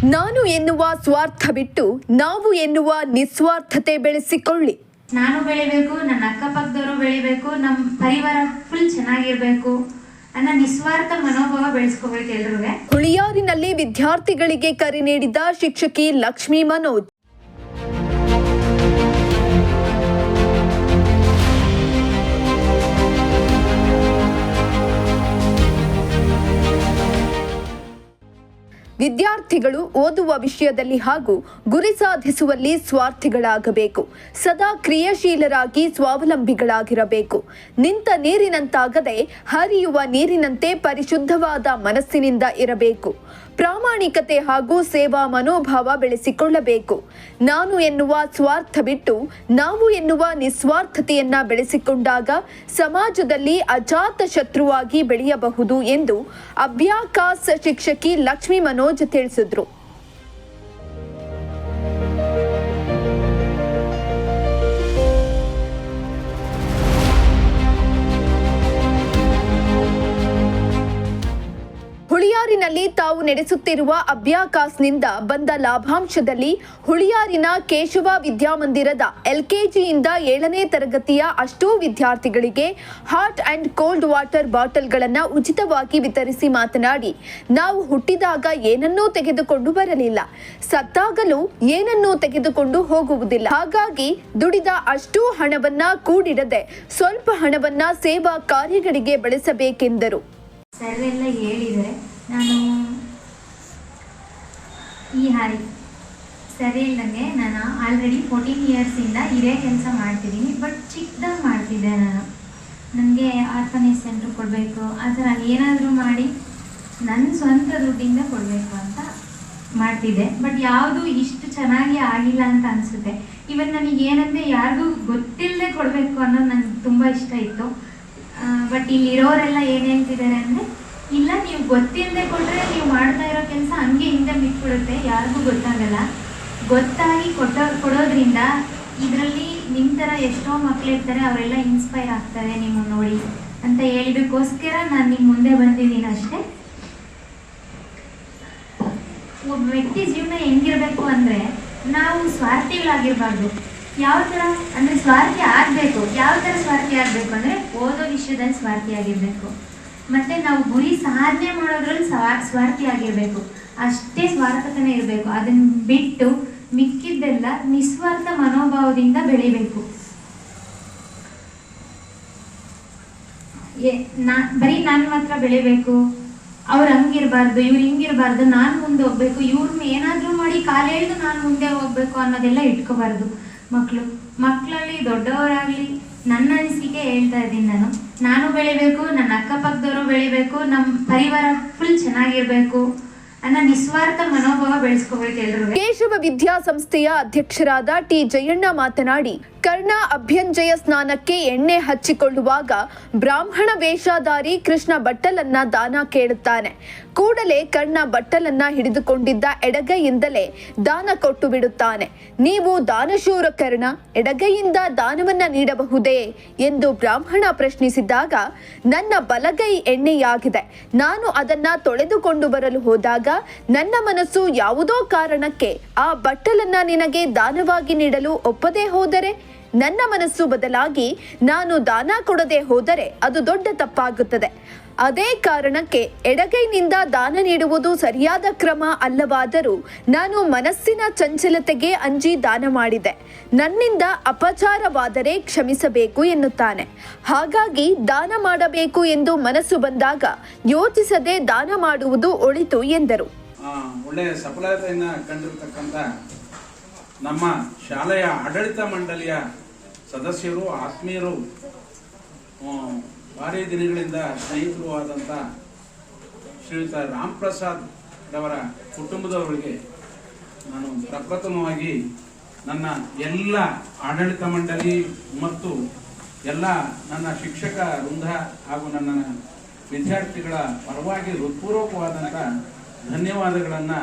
ನಾನು ಎನ್ನುವ ಸ್ವಾರ್ಥ ಬಿಟ್ಟು ನಾವು ಎನ್ನುವ ನಿಸ್ವಾರ್ಥತೆ ಬೆಳೆಸಿಕೊಳ್ಳಿ. ನಾನು ಬೆಳಿಬೇಕು, ನನ್ನ ಅಕ್ಕಪಕ್ಕದವರು ಬೆಳಿಬೇಕು, ನಮ್ಮ ಪರಿವಾರ ಫುಲ್ ಚೆನ್ನಾಗಿರ್ಬೇಕು ಅನ್ನೋ ನಿಸ್ವಾರ್ಥ ಮನೋಭಾವ ಬೆಳೆಸ್ಕೋಬೇಕು ಎಲ್ರೂ. ಹುಳಿಯಾರಿನಲ್ಲಿ ವಿದ್ಯಾರ್ಥಿಗಳಿಗೆ ಕರೆ ನೀಡಿದ ಶಿಕ್ಷಕಿ ಲಕ್ಷ್ಮೀ ಮನೋಜ್. ವಿದ್ಯಾರ್ಥಿಗಳು ಓದುವ ವಿಷಯದಲ್ಲಿ ಹಾಗೂ ಗುರಿ ಸಾಧಿಸುವಲ್ಲಿ ಸ್ವಾರ್ಥಿಗಳಾಗಬೇಕು. ಸದಾ ಕ್ರಿಯಾಶೀಲರಾಗಿ ಸ್ವಾವಲಂಬಿಗಳಾಗಿರಬೇಕು. ನಿಂತ ನೀರಿನಂತಾಗದೆ ಹರಿಯುವ ನೀರಿನಂತೆ ಪರಿಶುದ್ಧವಾದ ಮನಸ್ಸಿನಿಂದ ಇರಬೇಕು. ಪ್ರಾಮಾಣಿಕತೆ ಹಾಗೂ ಸೇವಾ ಮನೋಭಾವ ಬೆಳೆಸಿಕೊಳ್ಳಬೇಕು. ನಾನು ಎನ್ನುವ ಸ್ವಾರ್ಥ ಬಿಟ್ಟು ನಾವು ಎನ್ನುವ ನಿಸ್ವಾರ್ಥತೆಯನ್ನ ಬೆಳೆಸಿಕೊಂಡಾಗ ಸಮಾಜದಲ್ಲಿ ಅಜಾತ ಶತ್ರುವಾಗಿ ಬೆಳೆಯಬಹುದು ಎಂದು ಅಭ್ಯಾಕಾಸ್ ಶಿಕ್ಷಕಿ ಲಕ್ಷ್ಮೀ ಮನೋಜ್ ತಿಳಿಸಿದ್ರು. ಹುಳಿಯಾರಿನಲ್ಲಿ ತಾವು ನಡೆಸುತ್ತಿರುವ ಅಭ್ಯಾಕಾಸ್ನಿಂದ ಬಂದ ಲಾಭಾಂಶದಲ್ಲಿ ಹುಳಿಯಾರಿನ ಕೇಶವ ವಿದ್ಯಾಮಂದಿರದ LKGಯಿಂದ 7ನೇ ತರಗತಿಯ ಅಷ್ಟೂ ವಿದ್ಯಾರ್ಥಿಗಳಿಗೆ ಹಾಟ್ ಅಂಡ್ ಕೋಲ್ಡ್ ವಾಟರ್ ಬಾಟಲ್ಗಳನ್ನು ಉಚಿತವಾಗಿ ವಿತರಿಸಿ ಮಾತನಾಡಿ, ನಾವು ಹುಟ್ಟಿದಾಗ ಏನನ್ನೂ ತೆಗೆದುಕೊಂಡು ಬರಲಿಲ್ಲ, ಸತ್ತಾಗಲೂ ಏನನ್ನೂ ತೆಗೆದುಕೊಂಡು ಹೋಗುವುದಿಲ್ಲ. ಹಾಗಾಗಿ ದುಡಿದ ಅಷ್ಟೂ ಹಣವನ್ನ ಕೂಡಿಡದೆ ಸ್ವಲ್ಪ ಹಣವನ್ನ ಸೇವಾ ಕಾರ್ಯಗಳಿಗೆ ಬಳಸಬೇಕೆಂದರು. ಸರ್ ಎಲ್ಲ ಹೇಳಿದರೆ ನಾನು ಸರಿ ಇಲ್ಲಂಗೆ ನಾನು ಆಲ್ರೆಡಿ 14 ಇಯರ್ಸಿಂದ ಇದೇ ಕೆಲಸ ಮಾಡ್ತಿದ್ದೀನಿ. ಬಟ್ ಚಿಕ್ಕದಾಗಿ ಮಾಡ್ತಿದ್ದೆ. ನನಗೆ ಆರ್ಫನೇಜ್ ಸೆಂಟ್ರ್ ಕೊಡಬೇಕು, ಆ ಥರ ಏನಾದರೂ ಮಾಡಿ ನನ್ನ ಸ್ವಂತ ದುಡ್ಡಿಂದ ಕೊಡಬೇಕು ಅಂತ ಮಾಡ್ತಿದ್ದೆ. ಬಟ್ ಯಾವುದು ಇಷ್ಟು ಚೆನ್ನಾಗಿ ಆಗಿಲ್ಲ ಅಂತ ಅನಿಸುತ್ತೆ. ಇವನ್ ನನಗೆ ಏನಂದರೆ ಯಾರಿಗೂ ಗೊತ್ತಿಲ್ಲದೆ ಕೊಡಬೇಕು ಅನ್ನೋದು ನನಗೆ ತುಂಬ ಇಷ್ಟ ಇತ್ತು. ಬಟ್ ಇಲ್ಲಿರೋರೆಲ್ಲ ಏನು ಹೇಳ್ತಿದ್ದಾರೆ ಅಂದರೆ, ಇಲ್ಲ ನೀವು ಗೊತ್ತಿಲ್ಲದೆ ಕೊಟ್ಟರೆ ನೀವು ಮಾಡ್ತಾ ಇರೋ ಕೆಲಸ ಹಂಗೆ ಹಿಂದೆ ಬಿಟ್ಬಿಡುತ್ತೆ, ಯಾರಿಗೂ ಗೊತ್ತಾಗಲ್ಲ. ಗೊತ್ತಾಗಿ ಕೊಡೋದ್ರಿಂದ ಇದರಲ್ಲಿ ನಿಮ್ಮ ಥರ ಎಷ್ಟೋ ಮಕ್ಕಳಿರ್ತಾರೆ, ಅವರೆಲ್ಲ ಇನ್ಸ್ಪೈರ್ ಆಗ್ತಾರೆ ನಿಮ್ಮನ್ನು ನೋಡಿ ಅಂತ ಹೇಳಿದಕ್ಕೋಸ್ಕರ ನಾನು ನಿಮ್ಮ ಮುಂದೆ ಬಂದಿದ್ದೀನಿ ಅಷ್ಟೇ. ಒಬ್ಬ ವ್ಯಕ್ತಿ ಜೀವನ ಹೆಂಗಿರಬೇಕು ಅಂದರೆ, ನಾವು ಸ್ವಾರ್ಥಿಗಳಾಗಿರಬಾರ್ದು. ಯಾವ ಥರ ಅಂದರೆ ಸ್ವಾರ್ಥಿ ಆಗಬೇಕು. ಯಾವ ಥರ ಸ್ವಾರ್ಥಿ ಆಗಬೇಕು ಅಂದರೆ, ಓದೋ ವಿಷಯದಲ್ಲಿ ಸ್ವಾರ್ಥಿ ಆಗಿರಬೇಕು, ಮತ್ತು ನಾವು ಗುರಿ ಸಾಧನೆ ಮಾಡೋದ್ರಲ್ಲಿ ಸ್ವಾರ್ಥಿ ಆಗಿರಬೇಕು. ಅಷ್ಟೇ ಸ್ವಾರ್ಥಕನೇ ಇರಬೇಕು. ಅದನ್ನು ಬಿಟ್ಟು ಮಿಕ್ಕಿದ್ದೆಲ್ಲ ನಿಸ್ವಾರ್ಥ ಮನೋಭಾವದಿಂದ ಬೆಳಿಬೇಕು. ಬರೀ ನಾನು ಮಾತ್ರ ಬೆಳಿಬೇಕು, ಅವ್ರು ಹಂಗಿರಬಾರ್ದು, ಇವ್ರು ಹಿಂಗಿರಬಾರ್ದು, ನಾನು ಮುಂದೆ ಹೋಗ್ಬೇಕು, ಇವ್ರನ್ನ ಏನಾದರೂ ಮಾಡಿ ಕಾಲೆಳೆದು ನಾನು ಮುಂದೆ ಹೋಗ್ಬೇಕು ಅನ್ನೋದೆಲ್ಲ ಇಟ್ಕೋಬಾರ್ದು. ಮಕ್ಕಳಲ್ಲಿ ದೊಡ್ಡವರಾಗಲಿ ನನ್ನ ಅನಿಸಿಕೆ ಹೇಳ್ತಾ ಇದ್ದೀನಿ. ನಾನು ಬೆಳಿಬೇಕು, ನನ್ನ ಅಕ್ಕಪಕ್ಕದವರು ಬೆಳಿಬೇಕು, ನಮ್ಮ ಪರಿವಾರ ಫುಲ್ ಚೆನ್ನಾಗಿರ್ಬೇಕು ಅನ್ನೋ ನಿಸ್ವಾರ್ಥ ಮನೋಭಾವ ಬೆಳೆಸ್ಕೋಬೇಕು ಎಲ್ರೂ. ಕೇಶವ ವಿದ್ಯಾಸಂಸ್ಥೆಯ ಅಧ್ಯಕ್ಷರಾದ ಟಿ ಜಯಣ್ಣ ಮಾತನಾಡಿ, ಕರ್ಣ ಅಭ್ಯಂಜಯ ಸ್ನಾನಕ್ಕೆ ಎಣ್ಣೆ ಹಚ್ಚಿಕೊಳ್ಳುವಾಗ ಬ್ರಾಹ್ಮಣ ವೇಷಧಾರಿ ಕೃಷ್ಣ ಬಟ್ಟಲನ್ನ ದಾನ ಕೇಳುತ್ತಾನೆ. ಕೂಡಲೇ ಕರ್ಣ ಬಟ್ಟಲನ್ನ ಹಿಡಿದುಕೊಂಡಿದ್ದ ಎಡಗೈಯಿಂದಲೇ ದಾನ ಕೊಟ್ಟು ಬಿಡುತ್ತಾನೆ. ನೀವು ದಾನಶೂರ ಕರ್ಣ, ಎಡಗೈಯಿಂದ ದಾನವನ್ನ ನೀಡಬಹುದೇ ಎಂದು ಬ್ರಾಹ್ಮಣ ಪ್ರಶ್ನಿಸಿದಾಗ, ನನ್ನ ಬಲಗೈ ಎಣ್ಣೆಯಾಗಿದೆ, ನಾನು ಅದನ್ನ ತೊಳೆದುಕೊಂಡು ಬರಲು ಹೋದಾಗ ನನ್ನ ಮನಸ್ಸು ಯಾವುದೋ ಕಾರಣಕ್ಕೆ ಆ ಬಟ್ಟಲನ್ನ ನಿನಗೆ ದಾನವಾಗಿ ನೀಡಲು ಒಪ್ಪದೇ ಹೋದರೆ, ನನ್ನ ಮನಸ್ಸು ಬದಲಾಗಿ ನಾನು ದಾನ ಕೊಡದೆ ಹೋದರೆ ಅದು ದೊಡ್ಡ ತಪ್ಪಾಗುತ್ತದೆ. ಅದೇ ಕಾರಣಕ್ಕೆ ಎಡಗೈನಿಂದ ದಾನ ನೀಡುವುದು ಸರಿಯಾದ ಕ್ರಮ ಅಲ್ಲವಾದರೂ ನಾನು ಮನಸ್ಸಿನ ಚಂಚಲತೆಗೆ ಅಂಜಿ ದಾನ ಮಾಡಿದೆ. ನನ್ನಿಂದ ಅಪಚಾರವಾದರೆ ಕ್ಷಮಿಸಬೇಕು ಎನ್ನುತ್ತಾನೆ. ಹಾಗಾಗಿ ದಾನ ಮಾಡಬೇಕು ಎಂದು ಮನಸ್ಸು ಬಂದಾಗ ಯೋಚಿಸದೆ ದಾನ ಮಾಡುವುದು ಒಳಿತು ಎಂದರು. ಒಳ್ಳೆಯ ಸಫಲತೆಯನ್ನು ಕಂಡಿರತಕ್ಕಂಥ ನಮ್ಮ ಶಾಲೆಯ ಆಡಳಿತ ಮಂಡಳಿಯ ಸದಸ್ಯರು, ಆತ್ಮೀಯರು, ಭಾರಿ ದಿನಗಳಿಂದ ಸ್ನೇಹಿತರು ಆದಂಥ ಶ್ರೀಯುತ ರಾಮ್ ಪ್ರಸಾದ್ ಅವರ ಕುಟುಂಬದವರಿಗೆ ನಾನು ಪ್ರಪ್ರಥಮವಾಗಿ ನನ್ನ ಎಲ್ಲ ಆಡಳಿತ ಮಂಡಳಿ ಮತ್ತು ಎಲ್ಲ ನನ್ನ ಶಿಕ್ಷಕ ವೃಂದ ಹಾಗೂ ನನ್ನ ವಿದ್ಯಾರ್ಥಿಗಳ ಪರವಾಗಿ ಹೃತ್ಪೂರ್ವಕವಾದಂಥ ಧನ್ಯವಾದಗಳನ್ನು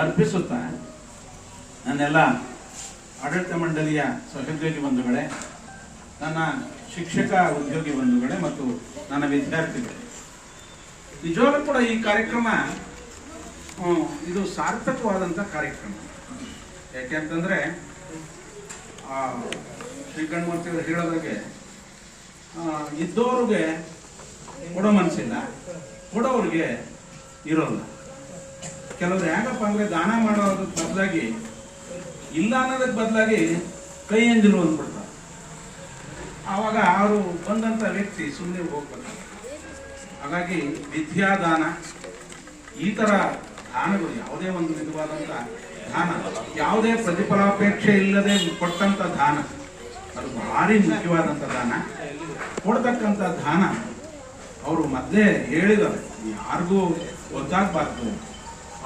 ಅರ್ಪಿಸುತ್ತಾ, ನನ್ನೆಲ್ಲ ಆಡಳಿತ ಮಂಡಳಿಯ ಸಹೋದ್ಯೋಗಿ ಬಂಧುಗಳೇ, ನನ್ನ ಶಿಕ್ಷಕ ಉದ್ಯೋಗಿ ಬಂಧುಗಳೇ ಮತ್ತು ನನ್ನ ವಿದ್ಯಾರ್ಥಿಗಳೇ, ನಿಜವಾಗ್ಲೂ ಕೂಡ ಈ ಕಾರ್ಯಕ್ರಮ ಇದು ಸಾರ್ಥಕವಾದಂಥ ಕಾರ್ಯಕ್ರಮ. ಯಾಕೆಂತಂದರೆ ಶ್ರೀಕಂಠಮೂರ್ತಿಯವರು ಹೇಳೋದಾಗೆ ಇದ್ದವ್ರಿಗೆ ಕೊಡೋ ಮನಸ್ಸಿಲ್ಲ, ಕೊಡೋವ್ರಿಗೆ ಇರೋಲ್ಲ. ಕೆಲವ್ರು ಹೇಗಪ್ಪ ಅಂದರೆ ದಾನ ಮಾಡೋದಕ್ಕೆ ಬದಲಾಗಿ ಇಲ್ಲ ಅನ್ನೋದಕ್ಕೆ ಬದಲಾಗಿ ಕೈ ಎಂಜಲು ಅಂದ್ಬಿಡ್ತಾರೆ. ಆವಾಗ ಅವರು ಬಂದಂಥ ವ್ಯಕ್ತಿ ಸುಮ್ಮನೆ ಹೋಗ್ಬೇಕು. ಹಾಗಾಗಿ ವಿದ್ಯಾದಾನ ಈ ಥರ ದಾನಗಳು, ಯಾವುದೇ ಒಂದು ವಿಧವಾದಂಥ ದಾನ, ಯಾವುದೇ ಪ್ರತಿಫಲಾಪೇಕ್ಷೆ ಇಲ್ಲದೆ ಕೊಟ್ಟಂಥ ದಾನ, ಅದು ಭಾರಿ ಮುಖ್ಯವಾದಂಥ ದಾನ. ಕೊಡ್ತಕ್ಕಂಥ ದಾನ ಅವರು ಮೊದಲೇ ಹೇಳಿದ್ದಾರೆ, ಯಾರಿಗೂ ಗೊತ್ತಾಗಬಾರ್ದು,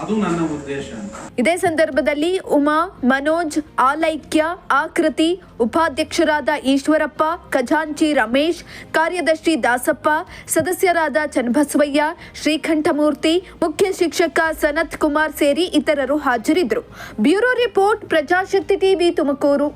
ಅದು ನನ್ನ ಉದ್ದೇಶ ಅಂತ. ಇದೇ ಸಂದರ್ಭದಲ್ಲಿ ಉಮಾ, ಮನೋಜ್, ಆಲೈಕ್ಯ, ಆಕೃತಿ, ಉಪಾಧ್ಯಕ್ಷರಾದ ಈಶ್ವರಪ್ಪ, ಖಜಾಂಚಿ ರಮೇಶ್, ಕಾರ್ಯದರ್ಶಿ ದಾಸಪ್ಪ, ಸದಸ್ಯರಾದ ಚನ್ನಬಸವಯ್ಯ, ಶ್ರೀಕಂಠಮೂರ್ತಿ, ಮುಖ್ಯ ಶಿಕ್ಷಕ ಸನತ್ ಕುಮಾರ್ ಸೇರಿ ಇತರರು ಹಾಜರಿದ್ದರು. Bureau report, Prajashakti TV, Tumakuru.